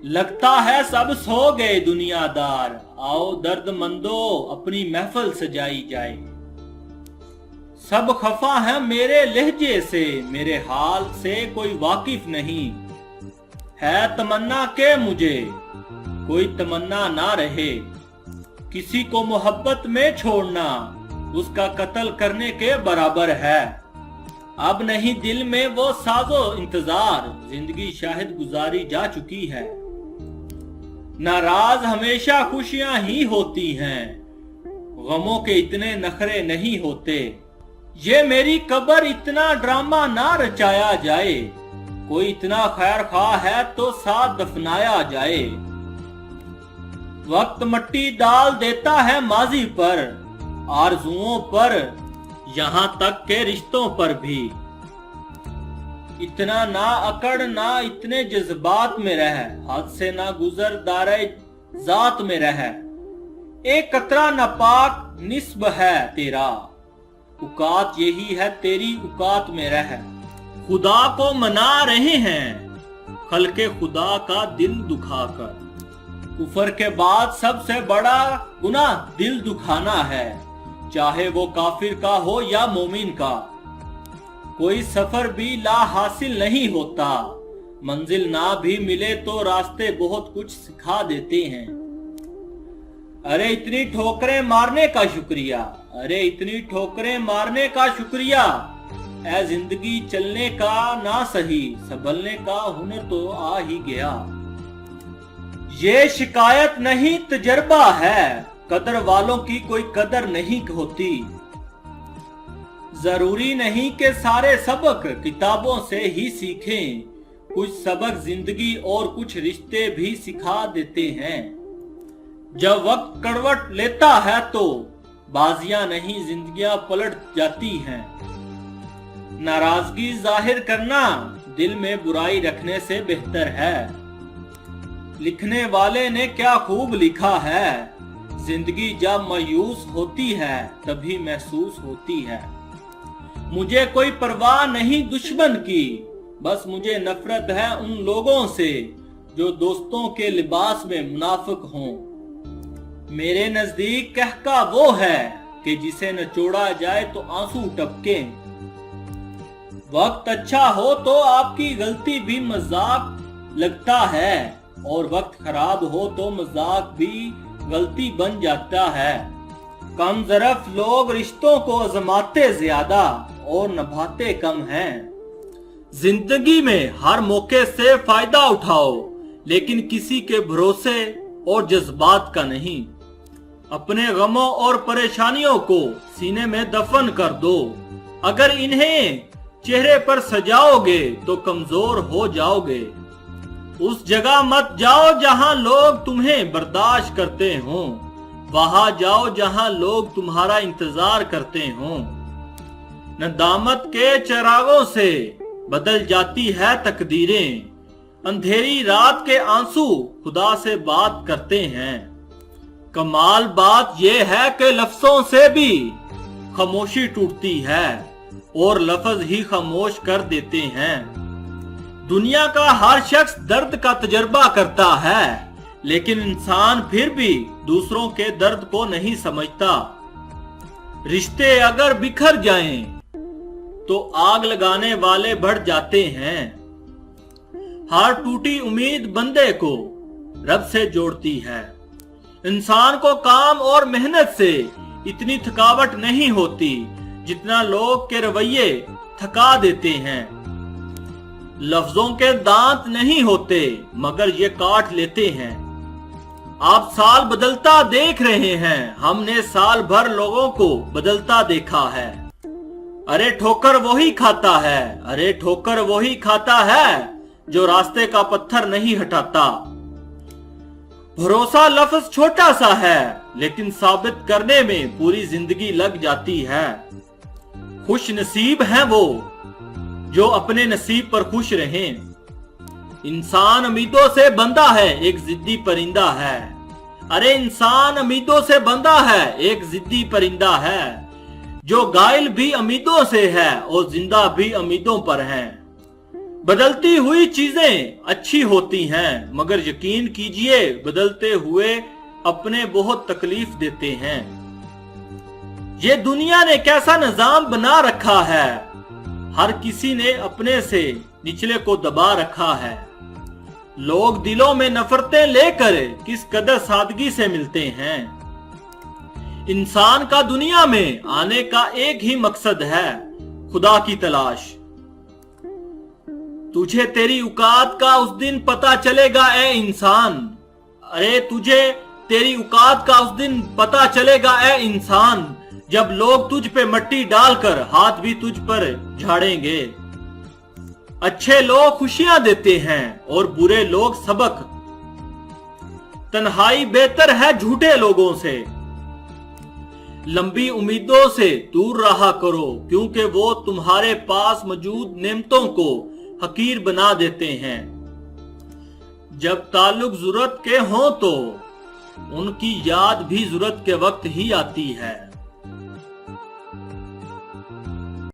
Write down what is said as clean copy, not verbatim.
लगता है सब सो गए दुनियादार, आओ दर्दमंदो अपनी महफिल सजाई जाए। सब खफा है मेरे लहजे से, मेरे हाल से कोई वाकिफ नहीं। है तमन्ना के मुझे कोई तमन्ना ना रहे, किसी को मोहब्बत में छोड़ना उसका कत्ल करने के बराबर है। अब नहीं दिल में वो साजो इंतजार, जिंदगी शाहिद गुजारी जा चुकी है। नाराज हमेशा खुशियां ही होती हैं, गमों के इतने नखरे नहीं होते। ये मेरी कब्र इतना ड्रामा ना रचाया जाए, कोई इतना खैर खा है तो साथ दफनाया जाए। वक्त मट्टी डाल देता है माजी पर, आरजुओं पर, यहाँ तक के रिश्तों पर भी। इतना ना अकड़ ना इतने जज्बात में रह, हद से ना गुजर दारे जात में रह। एक कतरा नापाक निस्ब है तेरा, औकात यही है तेरी औकात में रह। खुदा को मना रहे हैं खल्के खुदा का दिल दुखाकर, कुफर के बाद सबसे बड़ा गुनाह दिल दुखाना है, चाहे वो काफिर का हो या मोमिन का। कोई सफर भी ला हासिल नहीं होता, मंजिल ना भी मिले तो रास्ते बहुत कुछ सिखा देते हैं। अरे इतनी ठोकरें मारने का शुक्रिया, अरे इतनी ठोकरें मारने का शुक्रिया। ऐ जिंदगी चलने का ना सही, संभलने का हुनर तो आ ही गया। ये शिकायत नहीं तजर्बा है, कदर वालों की कोई कदर नहीं होती। जरूरी नहीं कि सारे सबक किताबों से ही सीखें, कुछ सबक जिंदगी और कुछ रिश्ते भी सिखा देते हैं। जब वक्त करवट लेता है तो बाजियां नहीं जिंदगियां पलट जाती हैं। नाराजगी जाहिर करना दिल में बुराई रखने से बेहतर है। लिखने वाले ने क्या खूब लिखा है, जिंदगी जब मायूस होती है तभी महसूस होती है। मुझे कोई परवाह नहीं दुश्मन की, बस मुझे नफरत है उन लोगों से जो दोस्तों के लिबास में मुनाफिक हों। मेरे नजदीक कहका वो है कि जिसे नचोड़ा जाए तो आंसू टपके। वक्त अच्छा हो तो आपकी गलती भी मजाक लगता है, और वक्त खराब हो तो मजाक भी गलती बन जाता है। कम ज़रफ़ लोग रिश्तों को आज़माते ज्यादा और निभाते कम हैं। जिंदगी में हर मौके से फायदा उठाओ, लेकिन किसी के भरोसे और जज्बात का नहीं। अपने गमों और परेशानियों को सीने में दफन कर दो, अगर इन्हें चेहरे पर सजाओगे तो कमजोर हो जाओगे। उस जगह मत जाओ जहां लोग तुम्हें बर्दाश्त करते हों, वहां जाओ जहां लोग तुम्हारा इंतजार करते हों। नदामत के चिरागों से बदल जाती है तकदीरें, अंधेरी रात के आंसू खुदा से बात करते हैं। कमाल बात यह है कि लफ्जों से भी खामोशी टूटती है और लफ्ज ही खामोश कर देते हैं। दुनिया का हर शख्स दर्द का तजर्बा करता है, लेकिन इंसान फिर भी दूसरों के दर्द को नहीं समझता। रिश्ते अगर बिखर जाएं, तो आग लगाने वाले बढ़ जाते हैं। हर टूटी उम्मीद बंदे को रब से जोड़ती है। इंसान को काम और मेहनत से इतनी थकावट नहीं होती जितना लोग के रवैये थका देते हैं। लफ्जों के दांत नहीं होते मगर ये काट लेते हैं। आप साल बदलता देख रहे हैं, हमने साल भर लोगों को बदलता देखा है। अरे ठोकर वही खाता है, अरे ठोकर वही खाता है जो रास्ते का पत्थर नहीं हटाता। भरोसा लफ्ज छोटा सा है, लेकिन साबित करने में पूरी जिंदगी लग जाती है। खुश नसीब हैं वो जो अपने नसीब पर खुश रहें। इंसान उम्मीदों से बंधा है, एक जिद्दी परिंदा है। अरे इंसान उम्मीदों से बंधा है, एक जिद्दी परिंदा है, जो घायल भी उम्मीदों से है और जिंदा भी उम्मीदों पर है। बदलती हुई चीजें अच्छी होती हैं, मगर यकीन कीजिए बदलते हुए अपने बहुत तकलीफ देते हैं। ये दुनिया ने कैसा निजाम बना रखा है, हर किसी ने अपने से निचले को दबा रखा है। लोग दिलों में नफरतें लेकर किस कदर सादगी से मिलते हैं। इंसान का दुनिया में आने का एक ही मकसद है, खुदा की तलाश। तुझे तेरी औकात का उस दिन पता चलेगा ए इंसान, अरे तुझे तेरी औकात का उस दिन पता चलेगा ए इंसान, जब लोग तुझ पे मट्टी डालकर हाथ भी तुझ पर झाड़ेंगे। अच्छे लोग खुशियां देते हैं और बुरे लोग सबक। तन्हाई बेहतर है झूठे लोगों से। लंबी उम्मीदों से दूर रहा करो, क्योंकि वो तुम्हारे पास मौजूद नेमतों को हकीर बना देते हैं। जब ताल्लुक जरूरत के हों तो उनकी याद भी जरूरत के वक्त ही आती है।